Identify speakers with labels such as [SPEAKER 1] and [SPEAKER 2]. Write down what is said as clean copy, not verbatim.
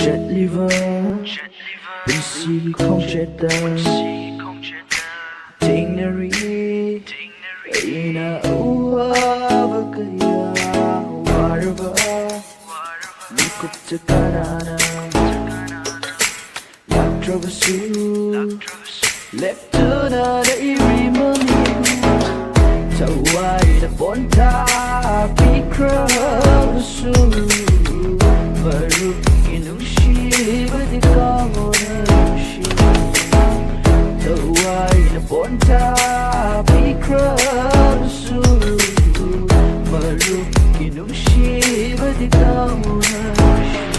[SPEAKER 1] จ็ดลิเวอร์เป็นสีของเจตเตอร์ทิ้งนารีอีน่าอัวบักยาวาระบาลูกจะการานาอยากทรวสูเล็บเธอน่าได้ริมันเธอไว้แต่บนทางที่คราบสูมารุกินุชีบัดกามนุชีเธอไว้แต่บนทางที่คราบสูมารุกินุชีบัดกามนุชี